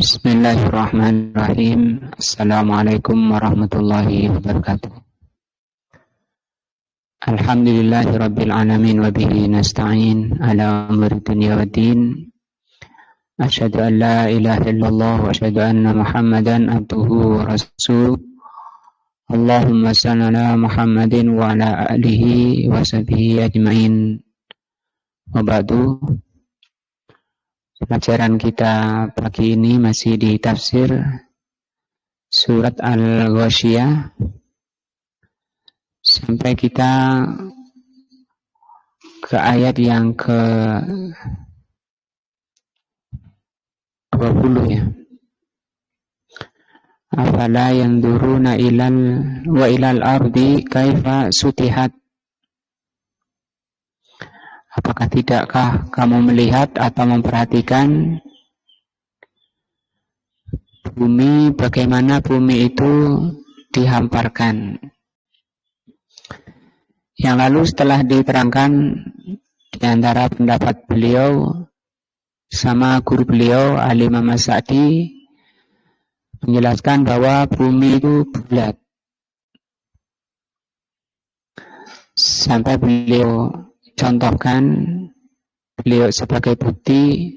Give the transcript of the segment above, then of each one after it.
Bismillahirrahmanirrahim. Assalamualaikum warahmatullahi wabarakatuh. Alhamdulillahirabbil alamin wa bihi nasta'in ala umuri dunya waddin. Asyhadu an la ilaha illallah wa asyhadu anna Muhammadan abduhu wa rasuluh. Allahumma shalli ala Muhammadin wa ala alihi wa sahbihi ajmain. Wa ba'du. Pelajaran kita pagi ini masih di tafsir surat Al-Ghasyiyah sampai kita ke ayat yang ke 20 ya. Afala yanzuruna ilal ardi kaifa sutihat. Apakah tidakkah kamu melihat atau memperhatikan bumi, bagaimana bumi itu dihamparkan? Yang lalu setelah diterangkan di antara pendapat beliau sama guru beliau Al-Imam As-Sa'di menjelaskan bahwa bumi itu bulat. Sampai beliau contohkan, beliau sebagai bukti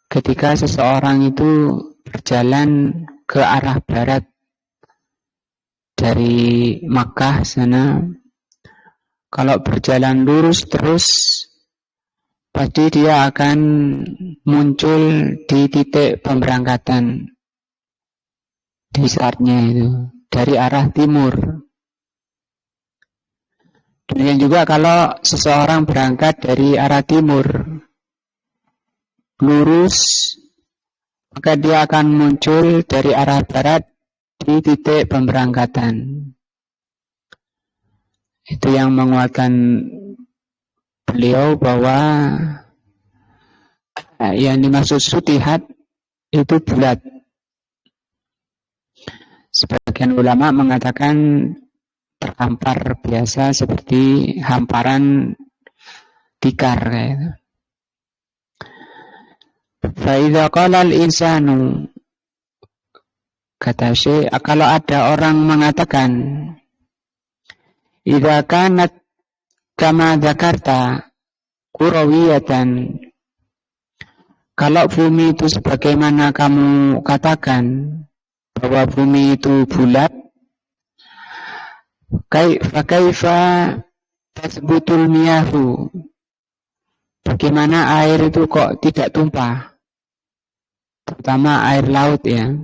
ketika seseorang itu berjalan ke arah barat dari Makkah sana, kalau berjalan lurus terus pasti dia akan muncul di titik pemberangkatan di startnya itu dari arah timur. Demikian juga kalau seseorang berangkat dari arah timur lurus, maka dia akan muncul dari arah barat di titik pemberangkatan. Itu yang menguatkan beliau bahwa yang dimaksud sutihat itu bulat. Sebagian ulama mengatakan terhampar biasa seperti hamparan tikar gitu. Fa idza qala al-insanu, kata Syekh, kalau ada orang mengatakan idza kanat kama dzakarta kurawiyatan, kalau bumi itu sebagaimana kamu katakan bahwa bumi itu bulat, kaifa tasbutul miyahu, bagaimana air itu kok tidak tumpah, terutama air laut ya.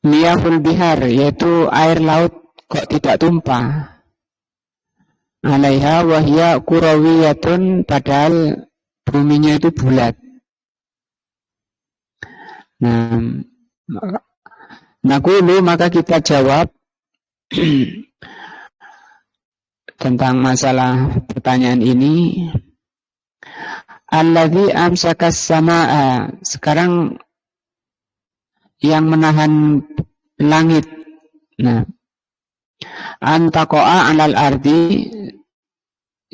Miyahul bihar, yaitu air laut kok tidak tumpah. Alaiha wahya kurawiyatun, padahal buminya itu bulat. Naqulu, maka kita jawab tentang masalah pertanyaan ini. Alladzi amsakas samaa, sekarang yang menahan langit. Antaqa'a 'alal ardi,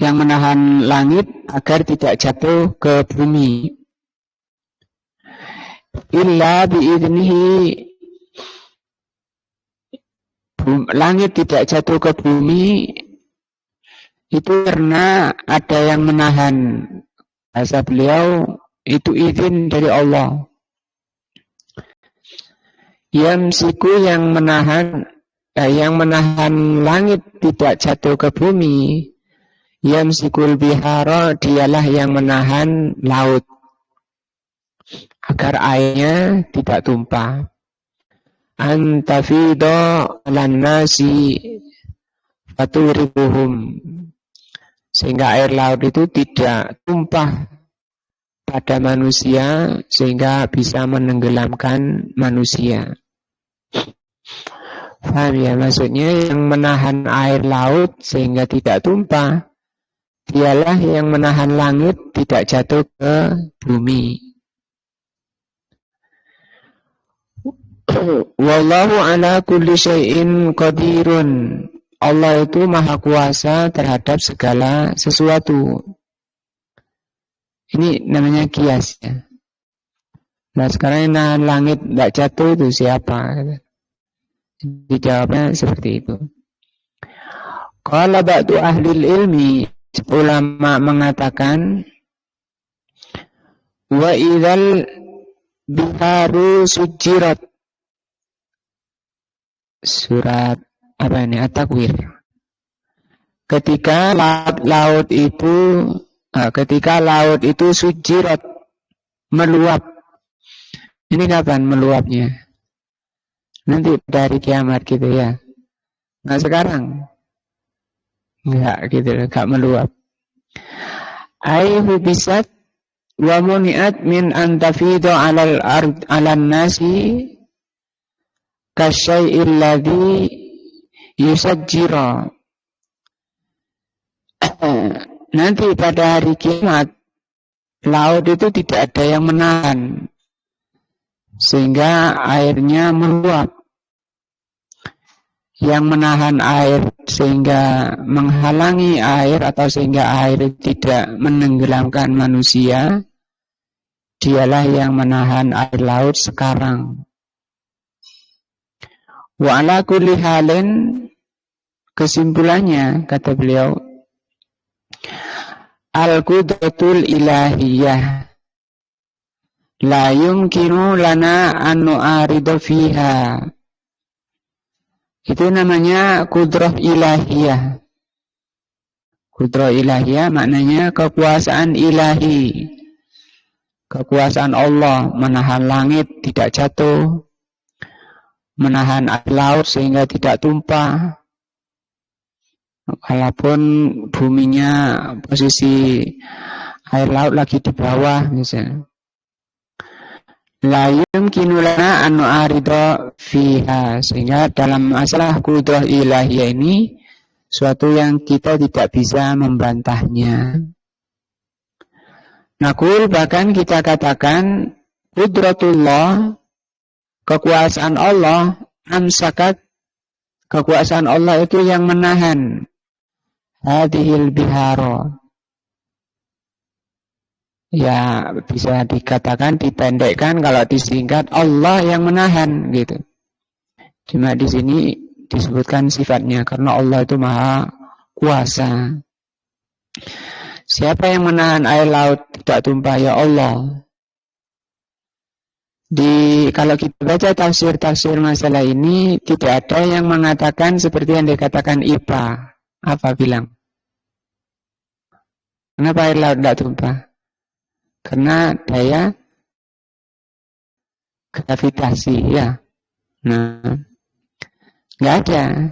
yang menahan langit agar tidak jatuh ke bumi. Illa bi'idnihi, langit tidak jatuh ke bumi itu karena ada yang menahan. Bahasa beliau itu izin dari Allah. Yamsiku, yang menahan langit tidak jatuh ke bumi. Yamsikul bihara, dialah yang menahan laut agar airnya tidak tumpah. Antafido lan nasi faturibuhum, sehingga air laut itu tidak tumpah pada manusia sehingga bisa menenggelamkan manusia. Paham ya, maksudnya yang menahan air laut sehingga tidak tumpah, dialah yang menahan langit tidak jatuh ke bumi. Wallahu ala kulli syai'in qadirun. Allah itu maha kuasa terhadap segala sesuatu. Ini namanya kias ya. Nah sekarang yang nahan langit tidak jatuh itu siapa? Dijawabnya seperti itu. Qala ba'du ahli ilmi, ulama mengatakan, wa idzal biharu sujirat. Surat apa ini? At-Takwir. Ketika laut itu sujirat, meluap. Ini kapan meluapnya? Nanti dari kiamat gitu ya. Nah sekarang enggak gitu, enggak meluap. Aihu bisat wa muni'at min antafidu 'alal ard 'alan nasi kasyai'il ladzi yusajjira. Nanti pada hari kiamat laut itu tidak ada yang menahan sehingga airnya meluap. Yang menahan air sehingga menghalangi air atau sehingga air tidak menenggelamkan manusia, dialah yang menahan air laut sekarang. Wa ala kulli halin, kesimpulannya kata beliau, al-qudratul ilahiyah la yumkinu lana an nu'aridu fiha. Itu namanya kudrah ilahiyah. Kudrah ilahiyah maknanya kekuasaan ilahi. Kekuasaan Allah menahan langit tidak jatuh, menahan air laut sehingga tidak tumpah. Walaupun buminya posisi air laut lagi di bawah misalnya. La yumkinu lana an nu'arida fiha, sehingga dalam masalah qudrah ilahiyah ini suatu yang kita tidak bisa membantahnya. Naqul, bahkan kita katakan qudratullah, kekuasaan Allah, amsakat, kekuasaan Allah itu yang menahan hadhil bihara. Ya bisa dikatakan, dipendekkan, kalau disingkat Allah yang menahan gitu. Cuma di sini disebutkan sifatnya karena Allah itu maha kuasa. Siapa yang menahan air laut tidak tumpah? Ya Allah. Kalau kita baca tafsir-tafsir masalah ini, tidak ada yang mengatakan seperti yang dikatakan IPA. Apa bilang? Kenapa air laut tidak tumpah? Karena daya gravitasi, ya. Nah, nggak ada.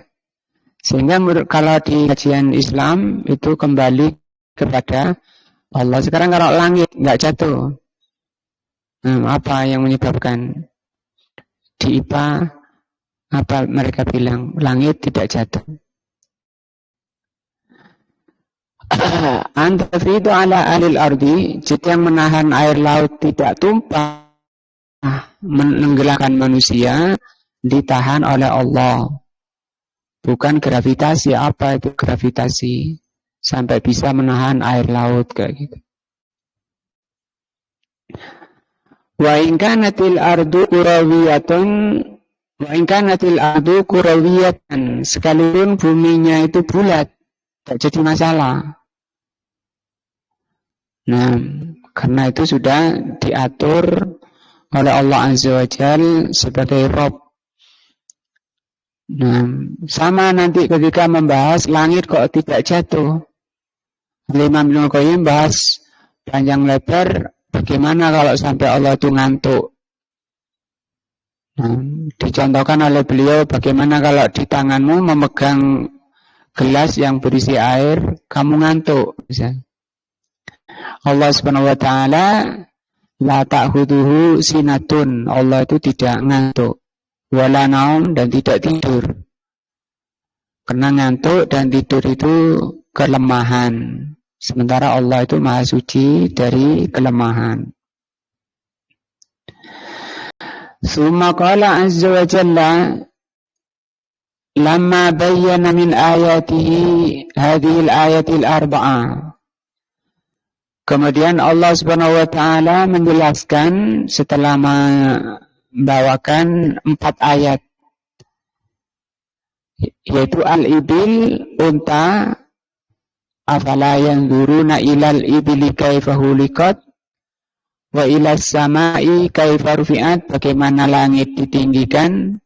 Sehingga kalau di kajian Islam itu kembali kepada Allah. Sekarang kalau langit nggak jatuh, apa yang menyebabkan? Di IPA apa mereka bilang? Langit tidak jatuh. Antafidu ala alil ardi, jika yang menahan air laut tidak tumpah, menenggelamkan manusia, ditahan oleh Allah. Bukan gravitasi. Apa itu gravitasi? Sampai bisa menahan air laut kayak gitu. Wa in kanatil ardu kurawiyatan, wa in kanatil ardu kurawiyatan, sekalipun buminya itu bulat, tak jadi masalah. Nah, karena itu sudah diatur oleh Allah Azza wa Jalla sebagai Rabb. Nah, sama nanti ketika membahas langit kok tidak jatuh. Imam Ibnu Qayyim bahas panjang lebar bagaimana kalau sampai Allah itu ngantuk. Nah, dicontohkan oleh beliau bagaimana kalau di tanganmu memegang gelas yang berisi air, kamu ngantuk misalnya. Allah Subhanahu wa taala la ta'khuduhu sinatun, Allah itu tidak ngantuk, wala naum, dan tidak tidur. Karena ngantuk dan tidur itu kelemahan, sementara Allah itu maha suci dari kelemahan. Summa qala azza wa jalla lamma bayyana min ayatihi hadhihi al-ayati al-arba'ah. Kemudian Allah Subhanahu wa taala menjelaskan setelah membawakan 4 ayat, yaitu al-ibil, unta, afala yanzuruna ilal ibili kaifa huliqat wa ilas samai kaifa rufi'at, bagaimana langit ditinggikan,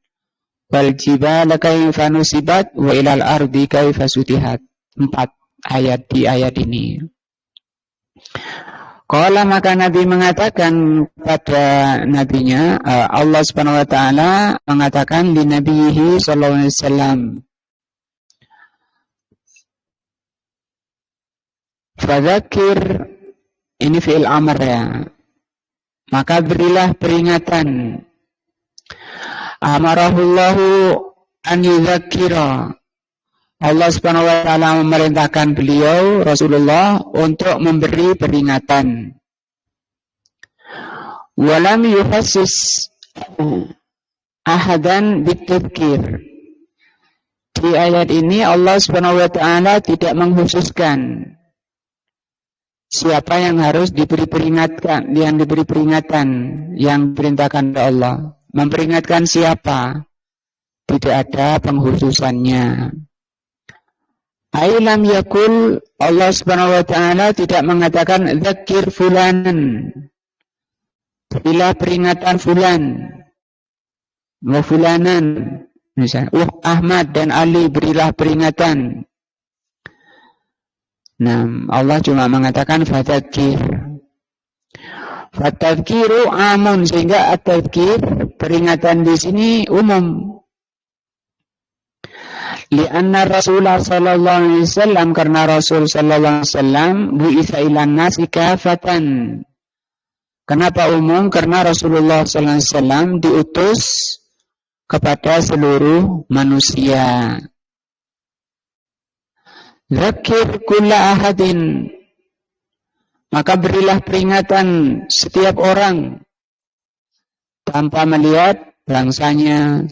wal jibala kaifa nusibat wa ilal ardi kaifa sutihat. 4 ayat di ayat ini. Qala, maka Nabi mengatakan kepada nabinya, Allah Subhanahu wa taala mengatakan di nabihi sallallahu alaihi wasallam, fadzakir, ini fi'il amr ya, maka berilah peringatan. Amarahullahu an yudzakira, Allah Subhanahu wa taala memerintahkan beliau Rasulullah untuk memberi peringatan. Walam yufassis ahadan bitadzkir. Di ayat ini Allah Subhanahu wa taala tidak mengkhususkan siapa yang harus diberi peringatan, yang diberi peringatan, yang diperintahkan oleh Allah. Memperingatkan siapa? Tidak ada pengkhususannya. Ailam yakul, Allah Subhanahu wa taala tidak mengatakan dzakir fulanan, berilah peringatan fulan, wa fulanan, misalnya Ahmad dan Ali berilah peringatan. Nah, Allah cuma mengatakan fadzakir. Fadzkiru amun, sehingga at-tadzkir, peringatan di sini umum. Lianna Rasulullah sallallahu alaihi wasallam, karena Rasul sallallahu alaihi wasallam bu'itsa ilan nasi kafatan. Kenapa umum? Karena Rasulullah sallallahu alaihi wasallam diutus kepada seluruh manusia. Dzakir kulla ahadin, maka berilah peringatan setiap orang tanpa melihat bangsanya,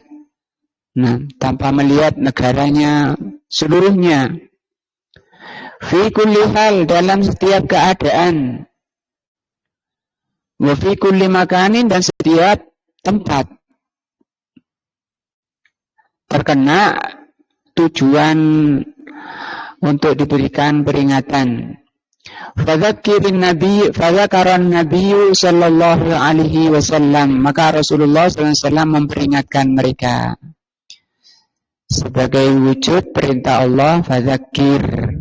tanpa melihat negaranya, seluruhnya. Fi kulli hal, dalam setiap keadaan. Wa fi kulli makanin, dan setiap tempat. Terkena tujuan untuk diberikan peringatan. Fadzakirin nabi, fadzakaran nabiyyu sallallahu alaihi wasallam, maka Rasulullah sallallahu alaihi wasallam memperingatkan mereka sebagai wujud perintah Allah, fadzakir.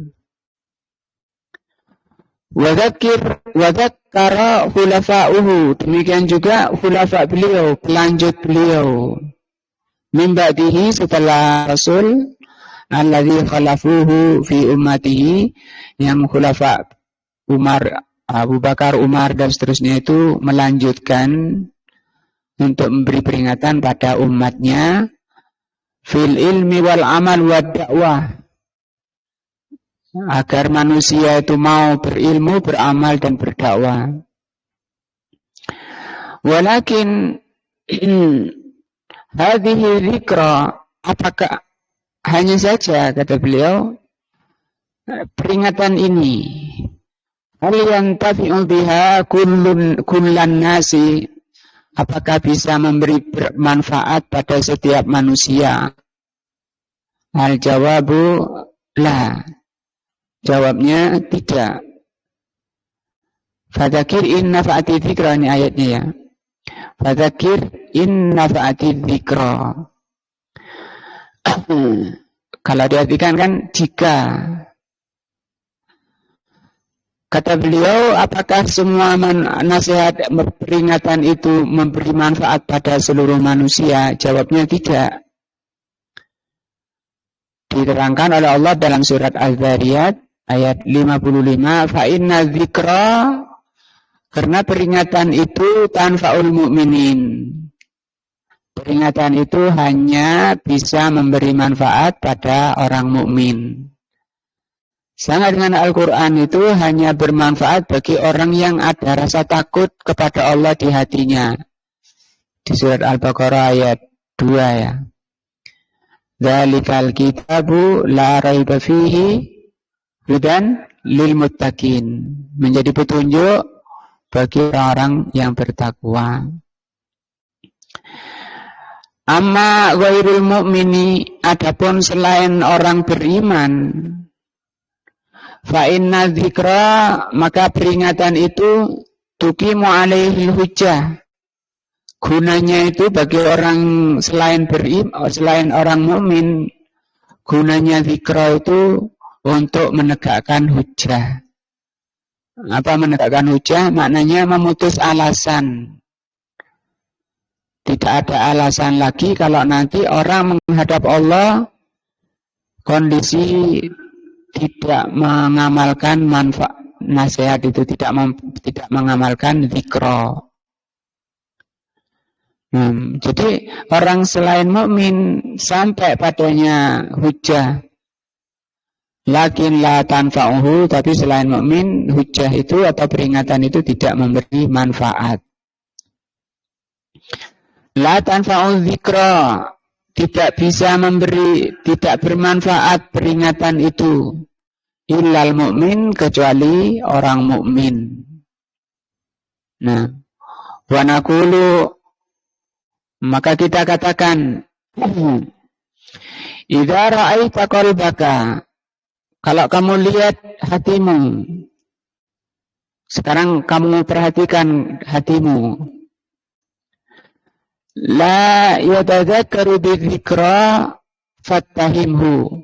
Wadzakkara khulafa'uhu, demikian juga khulafa beliau, pelanjut beliau. Min ba'dihi, setelah Rasul, alladzi khalafuhu fi ummatihi, yang khulafa Umar, Abu Bakar, Umar dan seterusnya itu melanjutkan untuk memberi peringatan pada umatnya. Fil ilmi wal amal wad dakwah, agar manusia itu mau berilmu, beramal dan berdakwah. Walakin hadhihi dzikra, apakah hanya saja, kata beliau, peringatan ini, hal yantafi'u biha kullan nasi, apakah bisa memberi bermanfaat pada setiap manusia? Al-jawabu la, jawabnya tidak. Fadzakir in nafa'ati dzikra, ini ayatnya ya. Fadzakir in nafa'ati dzikra. Kalau diartikan kan jika. Kata beliau, apakah semua nasihat peringatan itu memberi manfaat pada seluruh manusia? Jawabnya tidak. Diterangkan oleh Allah dalam surat Az-Zariyat ayat 55, fa inna dzikra, karena peringatan itu tanfa'ul mu'minin. Peringatan itu hanya bisa memberi manfaat pada orang mukmin. Sama dengan Al-Quran, itu hanya bermanfaat bagi orang yang ada rasa takut kepada Allah di hatinya. Di surat Al-Baqarah ayat 2 ya. Dzalikal kitabu la raiba fihi hudan lil muttaqin. menjadi petunjuk bagi orang-orang yang bertakwa. Amma ghairul mu'mini, adapun selain orang beriman, fa inna dzikra, maka peringatan itu tuqimu alaihil hujjah, gunanya itu bagi orang selain orang mukmin, gunanya dzikra itu untuk menegakkan hujjah. Apa menegakkan hujjah? Maknanya memutus alasan. Tidak ada alasan lagi kalau nanti orang menghadap Allah kondisi tidak mengamalkan manfaat nasihat itu, tidak mengamalkan dzikra. Jadi orang selain mukmin sampai padanya hujjah, lakin la tanfa'uhu, tapi selain mukmin hujjah itu atau peringatan itu tidak memberi manfaat. La tanfa'u dzikra, tidak bisa memberi, tidak bermanfaat peringatan itu, illal mukmin, kecuali orang mukmin. Nah, wa naqulu, maka kita katakan, idza ra'aita qalbaka, kalau kamu lihat hatimu, sekarang kamu perhatikan hatimu, la yatadzakkaru bidzikra fattahimhu,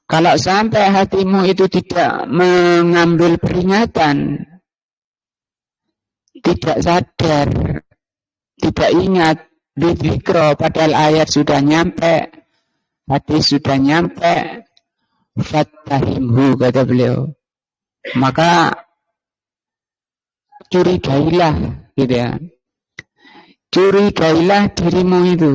kalau sampai hatimu itu tidak mengambil peringatan, tidak sadar, tidak ingat bidzikra, padahal ayat sudah nyampe, hadis sudah nyampe, fattahimhu, kata beliau, maka curigailah, gitu ya. Curigailah dirimu itu,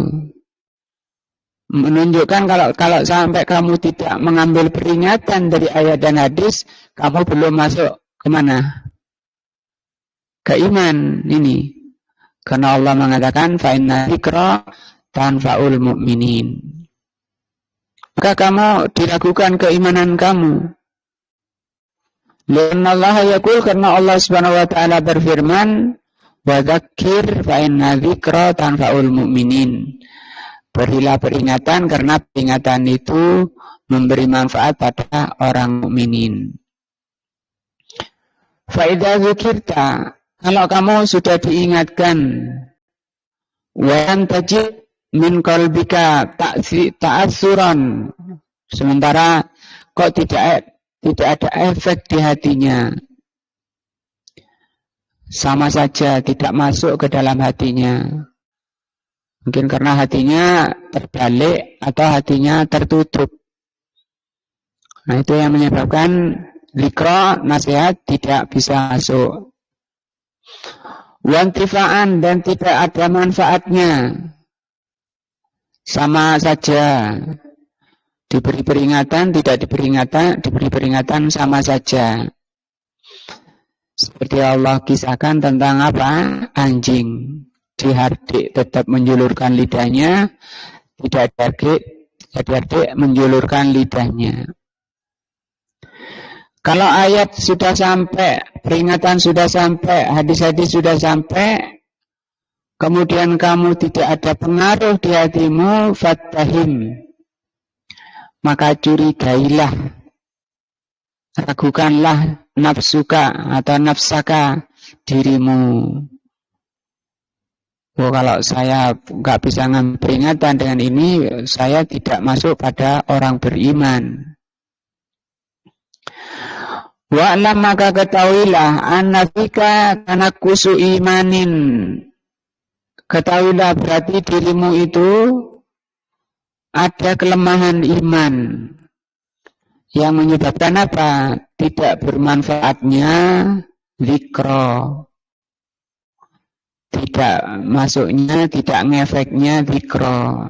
menunjukkan kalau sampai kamu tidak mengambil peringatan dari ayat dan hadis, kamu belum masuk kemana? Ke iman ini. Karena Allah mengatakan fa inna dzikra tanfa'ul mu'minin. Maka kamu diragukan keimanan kamu. Lianna Allah yaqul, karena Allah Subhanahu wa taala berfirman, wa dzakir fa inna dzikra tanfa'ul mu'minin. Berilah peringatan karena peringatan itu memberi manfaat pada orang mukminin. Fa idza dzukirta, kalau kamu sudah diingatkan, wa tajid min qalbika ta'assuran, sementara kok tidak ada efek di hatinya, sama saja tidak masuk ke dalam hatinya. Mungkin karena hatinya terbalik atau hatinya tertutup. Nah, itu yang menyebabkan dzikra, nasihat, tidak bisa masuk. Wantifaan, dan tidak ada manfaatnya, sama saja. Diberi peringatan, tidak diberi peringatan sama saja. Seperti Allah kisahkan tentang apa? Anjing dihardik tetap menjulurkan lidahnya, tidak dihardik menjulurkan lidahnya. Kalau ayat sudah sampai, peringatan sudah sampai, hadis-hadis sudah sampai, kemudian kamu tidak ada pengaruh di hatimu, fattahim, maka curigailah, ragukanlah nafsuka atau nafsaka, dirimu. Oh, kalau saya nggak bisa ngambil peringatan dengan ini, saya tidak masuk pada orang beriman. Wa'lam, maka ketahuilah, annafika tanakkusu imanin, ketahuilah berarti dirimu itu ada kelemahan iman yang menyebabkan apa? Tidak bermanfaatnya dzikra, tidak masuknya, tidak ngefeknya dzikra.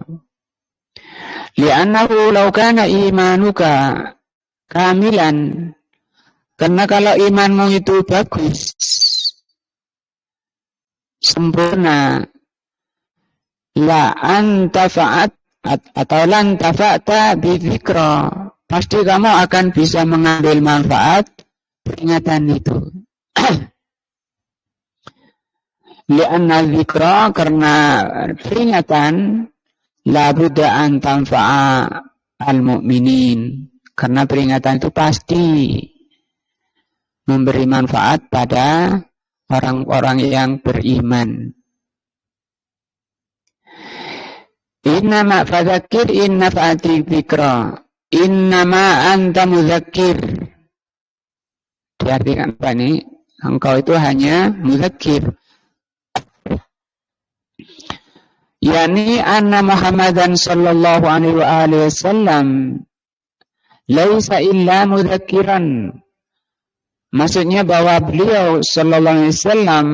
Li'annahu law kana imanuka kamilan, karena kalau imanmu itu bagus, sempurna, la antafa'at atau lan tafa'ta bidzikra, pasti kamu akan bisa mengambil manfaat peringatan itu. Li'anna dzikra, karena peringatan, la budda an tanfa'a al-mu'minin, karena peringatan itu pasti memberi manfaat pada orang-orang yang beriman. Innama fadzakir in nafa'ati dzikra, innama anta mudzakir. Diartikan apa ini? Engkau itu hanya mudzakir. Yani anna Muhammadan sallallahu alaihi wasallam laisa illa mudzakiran. Maksudnya bahwa beliau sallallahu alaihi wasallam,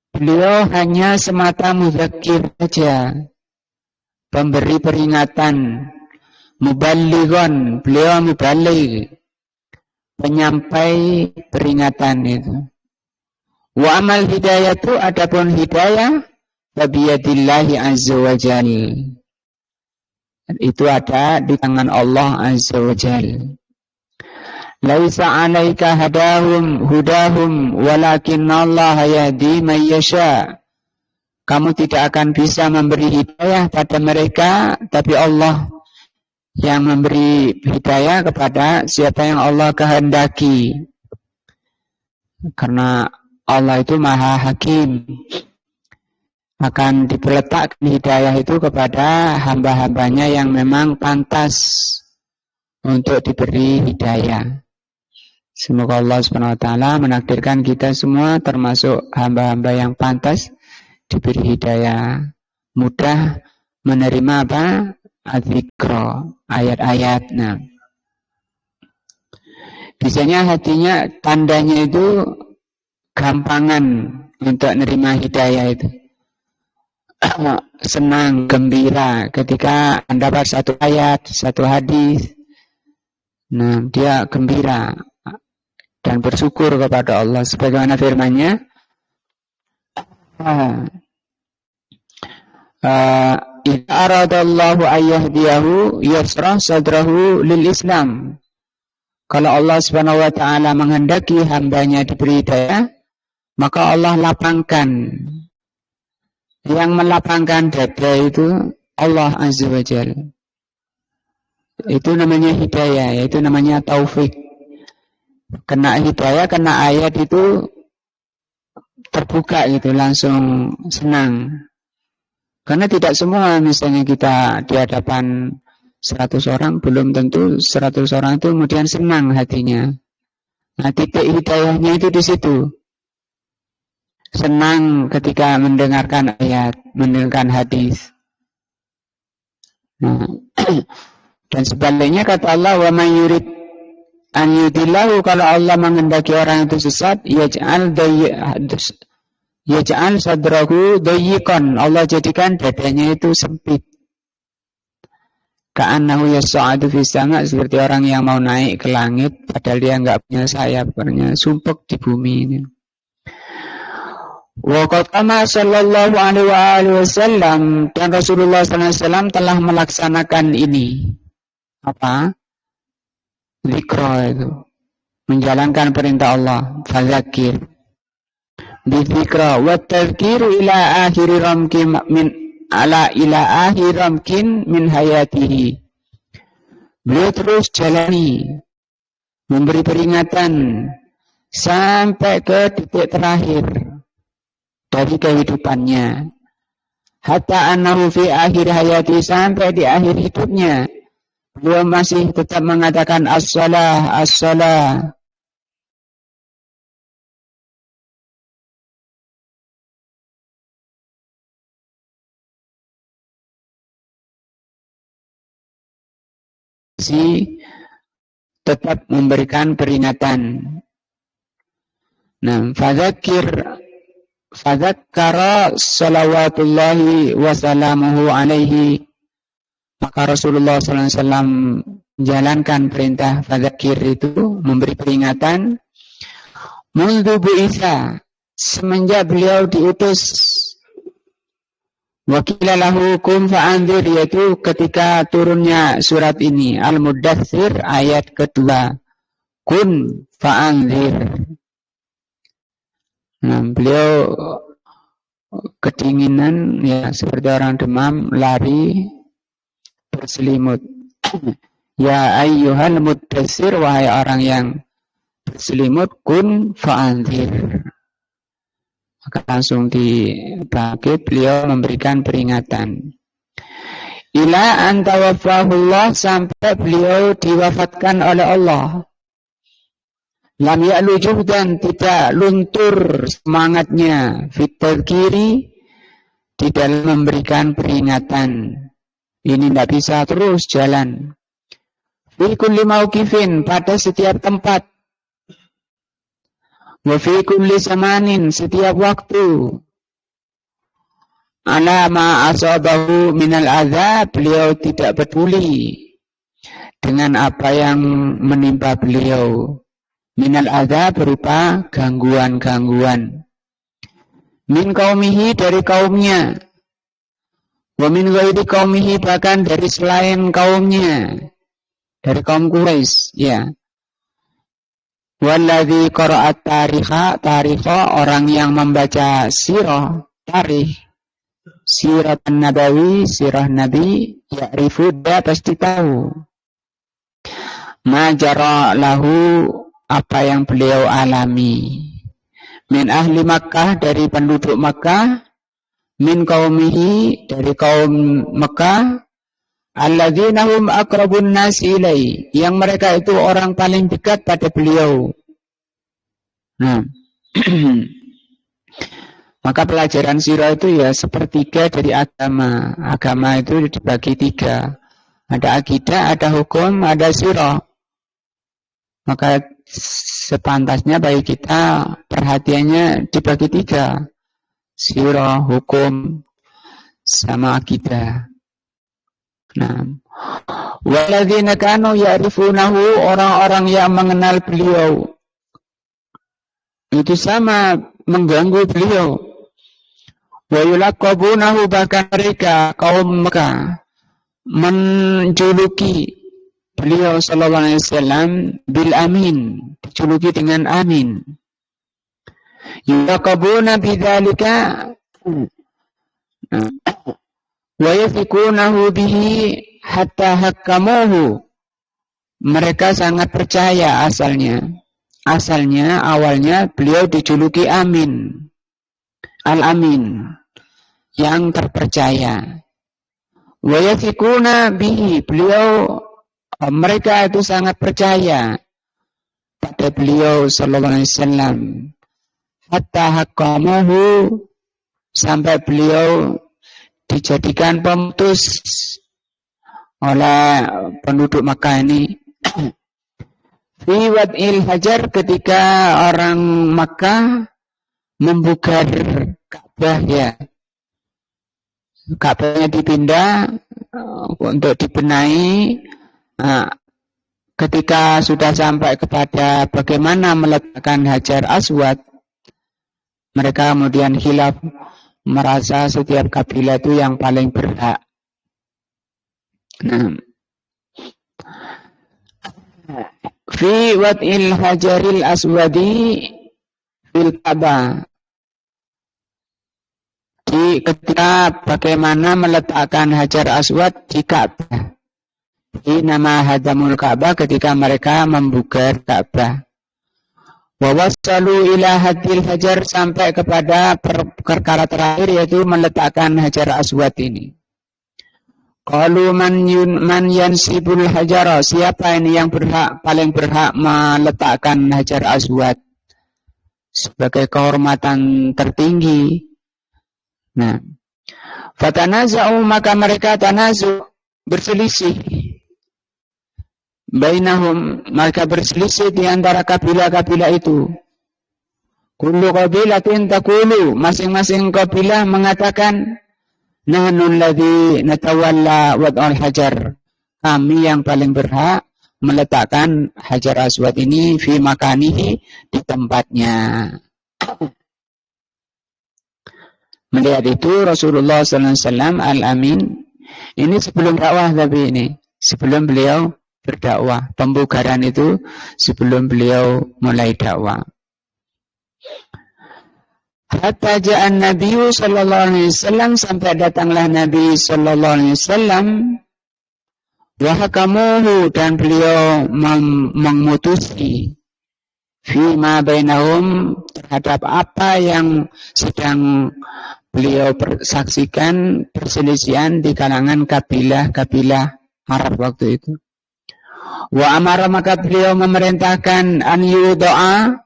beliau hanya semata mudzakir saja, pemberi peringatan, muballighun, beliau muballigh, penyampai peringatan itu. Wa amal hidayatu, adapun hidayah, Fabiyadillahi azza wa jal, itu ada di tangan Allah azza wa jal. Laisa alaika hudahum walakin Allah yahdi man yasha. Kamu tidak akan bisa memberi hidayah pada mereka, tapi Allah yang memberi hidayah kepada siapa yang Allah kehendaki. Karena Allah itu maha hakim, akan diletakkan hidayah itu kepada hamba-hambanya yang memang pantas untuk diberi hidayah. Semoga Allah Subhanahu wa taala menakdirkan kita semua termasuk hamba-hamba yang pantas diberi hidayah, mudah menerima apa? Adzikra, ayat-ayat. Nah, biasanya hatinya, tandanya itu gampangan untuk menerima hidayah itu. Senang, gembira ketika mendapat satu ayat, satu hadis. Nah, dia gembira dan bersyukur kepada Allah sebagaimana firman-Nya, idza aradallahu ayyahdiyahu yasrah sadrahu lil Islam. Kalau Allah Subhanahu wa taala menghendaki hambanya diberi hidayah, maka Allah lapangkan. Yang melapangkan dada itu Allah Azza wa Jalla. Itu namanya hidayah, itu namanya taufik. Kena hidayah, kena ayat itu terbuka gitu, langsung senang. Karena tidak semua, misalnya kita di hadapan 100 orang, belum tentu 100 orang itu kemudian senang hatinya. Nah, titik hidayahnya itu di situ. Senang ketika mendengarkan ayat, mendengarkan hadis. Nah, dan sebaliknya kata Allah, wa man yurid an yudillahu, kalau Allah menghendaki orang itu sesat, yaj'al sadrahu dayyiqan, Allah jadikan dadanya itu sempit. Ka'annahu yas'adu fis sama', seperti orang yang mau naik ke langit padahal dia enggak punya sayap, karena sumpek di bumi ini. Wa qama sallallahu alaihi wasallam, dan Rasulullah sallallahu alaihi wasallam telah melaksanakan ini. Apa? Zikra itu, menjalankan perintah Allah, fadzakir. Bizikra wa tadhkiru ila akhiri ramkin min ala ila akhir ramkin min hayatihi. Beliau terus jalani, memberi peringatan sampai ke titik terakhir dari kehidupannya. Hatta annahu fi akhir hayati, sampai di akhir hidupnya beliau masih tetap mengatakan as-salah, as-salah. Tetap memberikan peringatan. Nah, fadzakkara salawatullahi wa salamuhu alaihi, maka Rasulullah SAW menjalankan perintah fadzakir itu, memberi peringatan. Mundu bu'itsa, semenjak beliau diutus. Wakila lahu kum fa'anzir, yaitu ketika turunnya surat ini, Al-Muddathir ayat kedua. Kun fa'anzir, Nah, beliau kedinginan, ya seperti orang demam, lari berselimut. Ya ayyuhal muddatsir, wahai orang yang berselimut, kun fa'anzir. Maka langsung dibangkit, beliau memberikan peringatan. Ila antawafahullah, sampai beliau diwafatkan oleh Allah. Lam ya'lu juhdan, tidak luntur semangatnya, fitur kiri, di dalam memberikan peringatan. Ini tidak bisa terus jalan. Fi kulli mauqifin, pada setiap tempat. Wa fi kulli zamanin, setiap waktu. Ala ma asabahu minal adza, beliau tidak peduli dengan apa yang menimpa beliau. Minal adza, berupa gangguan-gangguan. Min qaumihi, dari kaumnya. Wa min ghairi qaumihi, bahkan dari selain kaumnya. Dari kaum Quraisy, ya. Walladzi qara'at tarikha, orang yang membaca sirah, tarikh, sirah nabawi, sirah nabi, ya'rifu, dia pasti tahu. Ma jara lahu, apa yang beliau alami. Min ahli Makkah, dari penduduk Makkah. Min qaumihi, dari kaum Makkah. Alladzina hum aqrabun nasi ilai, yang mereka itu orang paling dekat pada beliau. Nah, maka pelajaran sirah itu ya sepertiga dari agama. Agama itu dibagi tiga. Ada akidah, ada hukum, ada sirah. Maka sepantasnya bagi kita perhatiannya dibagi tiga. Sirah, hukum, sama akidah. Nah, waladzina kanu ya'rifunahu, orang-orang yang mengenal beliau itu sama mengganggu beliau. Wa yulaqabunahu, bahkan mereka kaum Mekah menjuluki beliau sallallahu alaihi wasallam bil amin, dijuluki dengan amin. Yulaqabuna bidzalika wa yafikunahu bihi hatta hakamuhu. Mereka sangat percaya awalnya beliau dijuluki Amin, Al-Amin, yang terpercaya. Wa yafikuna bihi, mereka itu sangat percaya pada beliau sallallahu alaihi wasallam. Hatta hakamuhu, sampai beliau dijadikan pemutus oleh penduduk Makkah ini. Fi wad'il hajar, ketika orang Makkah membugar Ka'bah, ya. Ka'bahnya dipindah untuk dibenahi. Ketika sudah sampai kepada bagaimana meletakkan Hajar Aswad, mereka kemudian khilaf, merasa setiap kabilah itu yang paling berhak. Nah, fi wad'il hajaril aswadi fil Ka'bah, ketika bagaimana meletakkan Hajar Aswad di Ka'bah. Ini nama hadamul Ka'bah, ketika mereka membugar Ka'bah. Wa wasalu ila hadil hajar, sampai kepada perkara terakhir, yaitu meletakkan Hajar Aswad ini. Qalu man yansibul hajar, siapa ini yang paling berhak meletakkan Hajar Aswad sebagai kehormatan tertinggi. Nah, fatanaza'u, maka mereka tanazu, berselisih. Bainahum, mereka berselisih di antara kabilah-kabilah itu. Kullu qabilatin taqulu, masing-masing kabilah mengatakan, nahnu alladzi natawalla wad'al hajar, kami yang paling berhak meletakkan Hajar Aswad ini fi makanihi, di tempatnya. Melihat itu Rasulullah SAW Al-Amin, ini sebelum dakwah, tapi ini sebelum beliau berdakwah, pembugaran itu sebelum beliau mulai dakwah. Hatta ja'an Nabi sallallahu alaihi wasallam, sampai datanglah Nabi sallallahu alaihi wasallam, wa hakamuhu, dan beliau memutusi fima bainahum, terhadap apa yang sedang beliau saksikan perselisihan di kalangan kabilah-kabilah Arab waktu itu. Wa amara, maka beliau memerintahkan an yudoa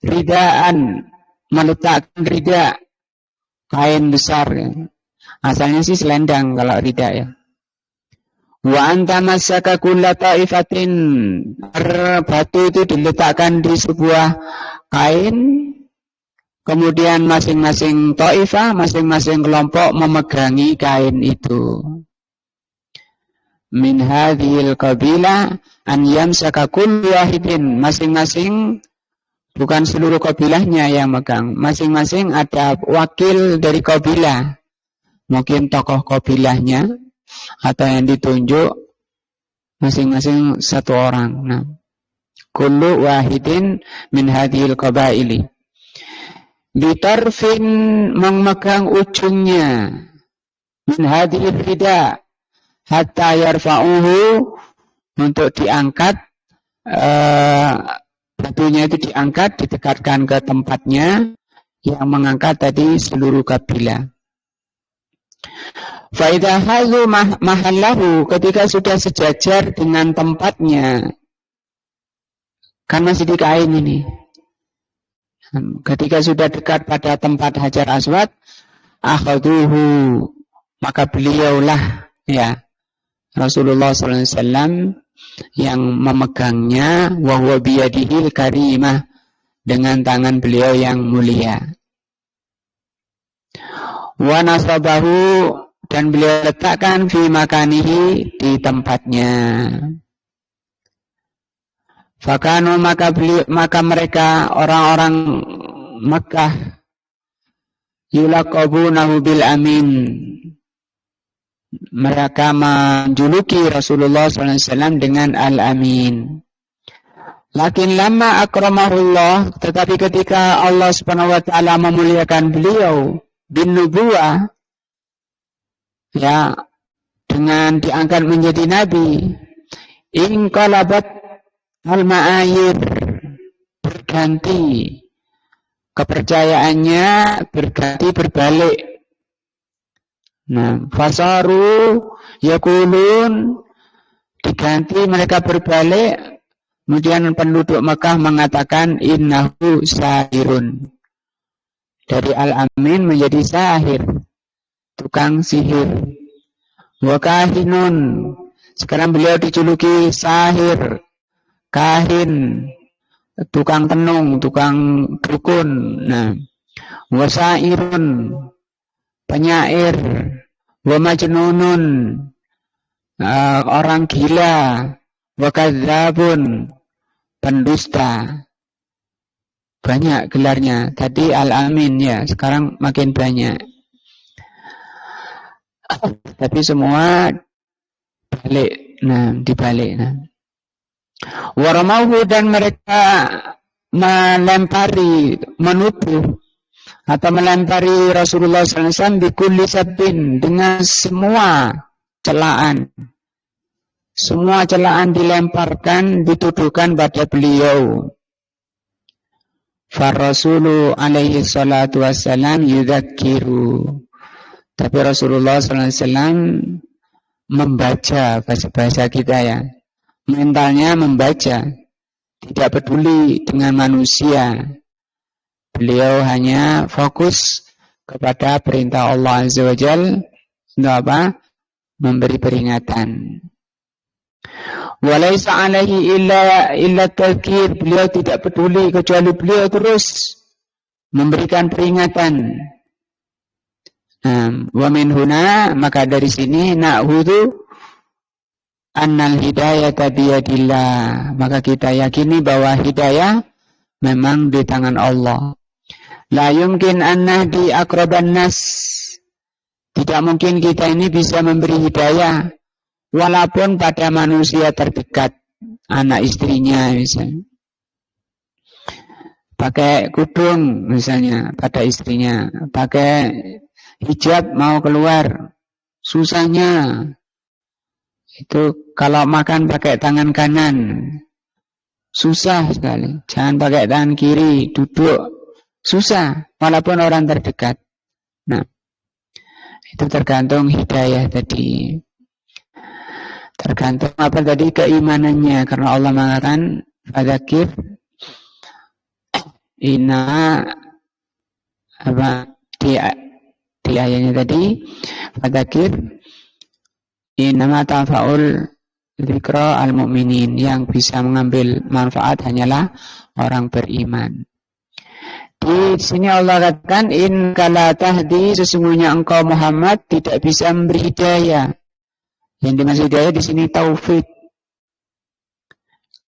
ridaan, meletakkan rida, kain besar ya. Asalnya sih selendang kalau rida ya. Wa anta masaka kulla ta'ifatin, batu itu diletakkan di sebuah kain, kemudian masing-masing ta'ifah, masing-masing kelompok memegangi kain itu. Min hadhil qabilah an yamsaka kullu wahidin, masing-masing, bukan seluruh kabilahnya yang megang, masing-masing ada wakil dari kabilah, mungkin tokoh kabilahnya atau yang ditunjuk, masing-masing satu orang. Nah, kullu wahidin min hadhil qabaili, bitarfin, memegang ujungnya, min hadhil rida, hatta yarfa'uhu, untuk diangkat, batunya itu diangkat, didekatkan ke tempatnya yang mengangkat tadi seluruh kabilah. Faidah halu mahallahu, ketika sudah sejajar dengan tempatnya, kan masih di kain ini, ketika sudah dekat pada tempat Hajar Aswad, akhaduhu, maka beliaulah ya Rasulullah SAW yang memegangnya, wa huwa biyadihil karimah, dengan tangan beliau yang mulia. Wa nasabahu, dan beliau letakkan fi makanihi, di tempatnya. Fakanu, maka mereka orang-orang Makkah yulaqabunahu bil amin, mereka menjuluki Rasulullah SAW dengan Al-Amin. Lakin lama akramahullah, tetapi ketika Allah Subhanahu wa taala memuliakan beliau bin nubuwah, ya, dengan diangkat menjadi nabi, inqalabat al-ma'ayir, berganti kepercayaannya, berganti, berbalik. Nah, fasaru yakulun, diganti, mereka berbalik. Kemudian penduduk Mekah mengatakan innahu sahirun, dari Al-Amin menjadi sahir, tukang sihir. Wa kahinun, sekarang beliau dijuluki sahir, kahin, tukang tenung, tukang dukun. Nah, wa sairun, penyair, wa majnunun, orang gila, wa kadzabun, pendusta. Banyak gelarnya. Tadi Al-Amin ya, sekarang makin banyak. Tapi semua balik, nah, dibalik. Nah, waramahu, dan mereka melempari, menuduh atau melempari Rasulullah SAW bikulli sabbin, dengan semua celaan. Semua celaan dilemparkan, dituduhkan pada beliau. Farrasulu alaihi salatu wassalam yudzakiru, tapi Rasulullah SAW membaca, bahasa kita ya, mentalnya membaca, tidak peduli dengan manusia. Beliau hanya fokus kepada perintah Allah Azza wa Jalla, untuk apa? Memberi peringatan. Walaisa alaihi illa tadzkir, beliau tidak peduli, kecuali beliau terus memberikan peringatan. Wa min huna, maka dari sini na'udhu annal hidayata biyadillah, maka kita yakini bahwa hidayah memang di tangan Allah. La yumkin an nahdi aqraban nas, tidak mungkin kita ini bisa memberi hidayah walaupun pada manusia terdekat, anak istrinya misalnya. pakai kudung misalnya pada istrinya, pakai hijab mau keluar, susahnya itu kalau makan pakai tangan kanan, susah sekali. Jangan pakai tangan kiri, duduk, susah, walaupun orang terdekat. Nah, itu tergantung hidayah tadi. Tergantung apa tadi keimanannya, karena Allah mengatakan fadzakir inna apa di ayatnya tadi fadzakir innama tanfa'ul dzikra al-mu'minin, yang bisa mengambil manfaat hanyalah orang beriman. Di sini Allah katakan innaka la tahdi, sesungguhnya engkau Muhammad tidak bisa memberi hidayah. Yang dimaksud hidayah di sini taufik.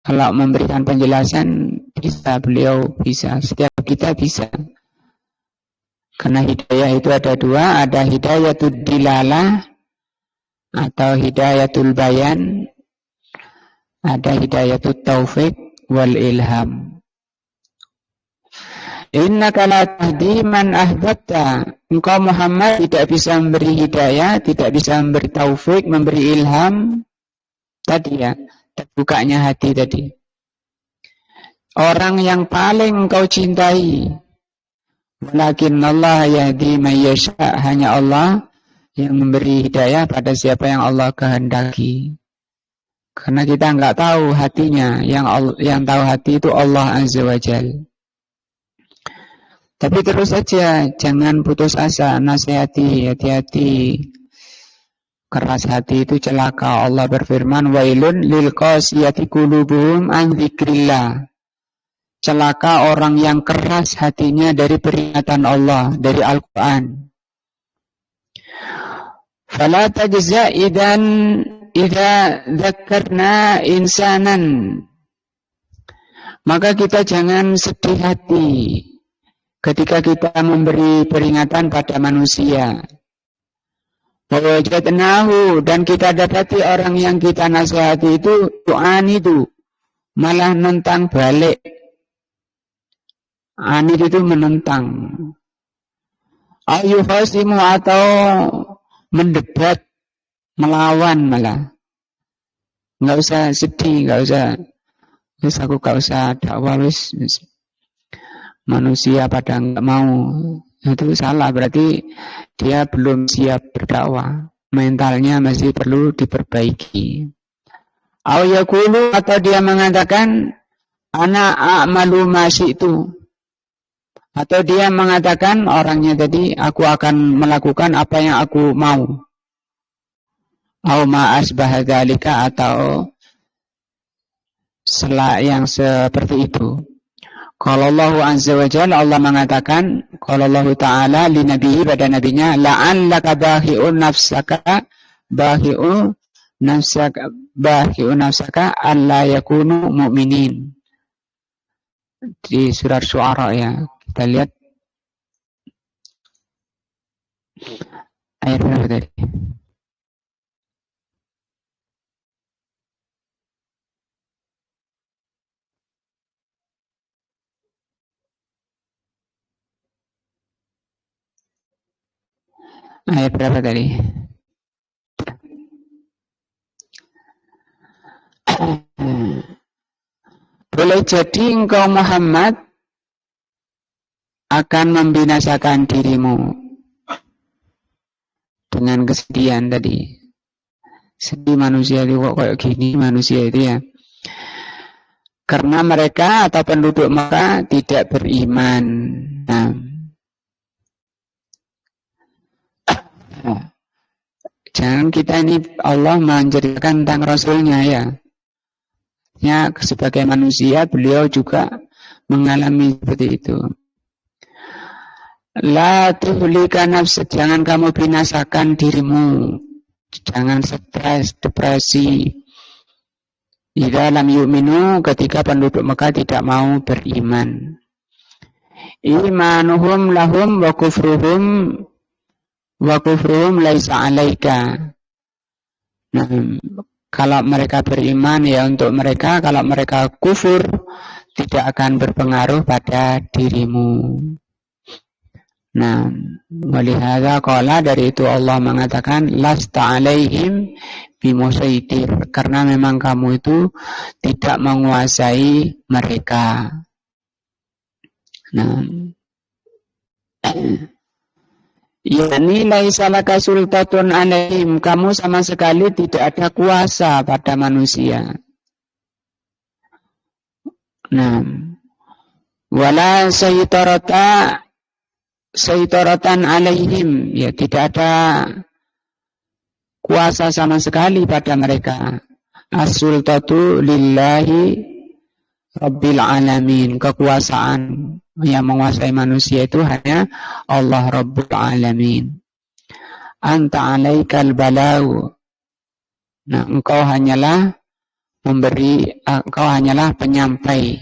Kalau memberikan penjelasan bisa, beliau bisa, setiap kita bisa. Karena hidayah itu ada dua, ada hidayatul dilalah atau hidayatul bayan, ada hidayatul taufik wal ilham. Innaka la tahdi man ahbabta, engkau Muhammad tidak bisa memberi hidayah, tidak bisa memberi taufik, memberi ilham. Tadi ya, terbukanya hati tadi. Orang yang paling engkau cintai. Walakin Allah yahdi man yasha, hanya Allah yang memberi hidayah pada siapa yang Allah kehendaki. Karena kita enggak tahu hatinya, yang tahu hati itu Allah Azza wa Jalla. Tapi terus saja, jangan putus asa, nasihati, hati-hati. Keras hati itu celaka. Allah berfirman, wailun lil qasiyati qulubuhum an dzikrillah. Celaka orang yang keras hatinya dari peringatan Allah, dari Al-Quran. Fala tajza idan idza dzakarna insanan. Maka kita jangan sedih hati ketika kita memberi peringatan pada manusia. Wajadnahu, dan kita dapati orang yang kita nasihati itu tu'an itu malah nentang balik. Anid itu menentang. Ayuhasimu, atau mendebat, melawan malah. Enggak usah sedih, enggak usah. Wis aku enggak usah dakwah wis. Manusia pada enggak mau, itu salah, berarti dia belum siap berdakwah, mentalnya masih perlu diperbaiki. Au yaqulu, atau dia mengatakan ana a'malu ma syi'tu, atau dia mengatakan orangnya tadi, aku akan melakukan apa yang aku mau. Au ma asbah dzalika, atau yang seperti itu. Kalau Allah Azza wa Jalla, Allah mengatakan, kalau Allah Ta'ala li nabihi, pada nabinya, la'allaka bahi'un nafsaka alla yakunu mu'minin. Di surat Syu'ara ya, kita lihat ayat berapa tadi? Ayat berapa tadi? Boleh jadi engkau Muhammad akan membinasakan dirimu dengan kesedihan tadi. Sedih manusia itu kok kayak gini manusia itu ya. Karena mereka atau penduduk Mekah tidak beriman. Nah, jangan kita ini Allah menceritakan tentang Rasulnya ya. Ya, sebagai manusia beliau juga mengalami seperti itu. La tuhlika nafsa, jangan kamu binasakan dirimu. Jangan stres, depresi. Idza lam yu'minu, ketika penduduk Mekah tidak mau beriman. Imanuhum lahum wa kufruhum laisa alaika. Nah, kalau mereka beriman ya untuk mereka, kalau mereka kufur tidak akan berpengaruh pada dirimu. Nah, walihada qala, dari itu Allah mengatakan lasta alaihim bimusaitir, karena memang kamu itu tidak menguasai mereka. Nah, yakni laisa laka sultatun alaihim, kamu sama sekali tidak ada kuasa pada manusia. Nah, wala saytaratan alaihim, ya tidak ada kuasa sama sekali pada mereka. As-sultatu lillahi rabbil alamin, kekuasaan yang menguasai manusia itu hanya Allah Rabbul Alamin. Anta alaikal balau, nah engkau hanyalah penyampai.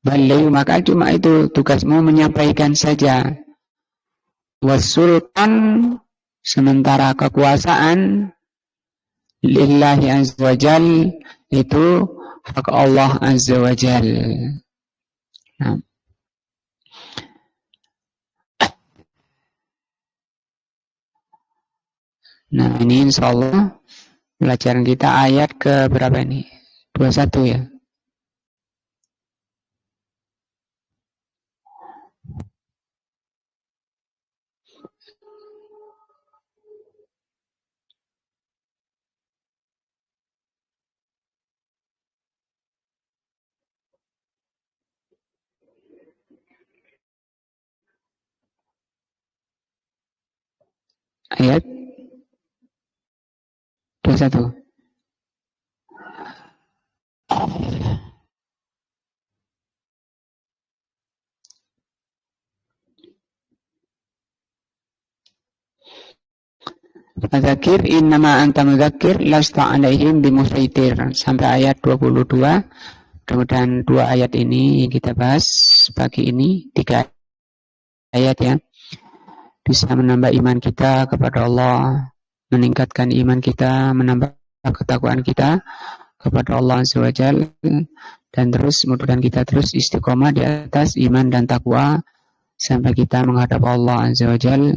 Balau, maka cuma itu tugasmu, menyampaikan saja. Wasultan, sementara kekuasaan lillahi azza wajal, itu hak Allah azza wajal. Nah, ini insyaallah pelajaran kita ayat ke berapa ini? 21 ya. Ayat 21. Fadzakir innama anta mudzakir lasta alaihim bimusaitir, sampai ayat 22. Kemudian 2 ayat ini yang kita bahas pagi ini, 3 ayat ya, bisa menambah iman kita kepada Allah, meningkatkan iman kita, menambah ketakwaan kita kepada Allah Azza wa Jalla, dan terus mudah-mudahan kita terus istiqomah di atas iman dan takwa sampai kita menghadap Allah Azza wa Jalla.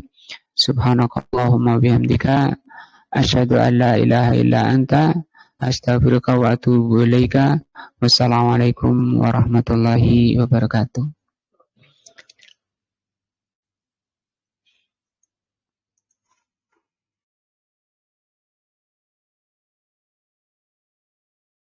Subhanakallahumma bihamdika asyhadu an la ilaha illa anta astaghfiruka wa atubu ilaika. Wassalamualaikum warahmatullahi wabarakatuh.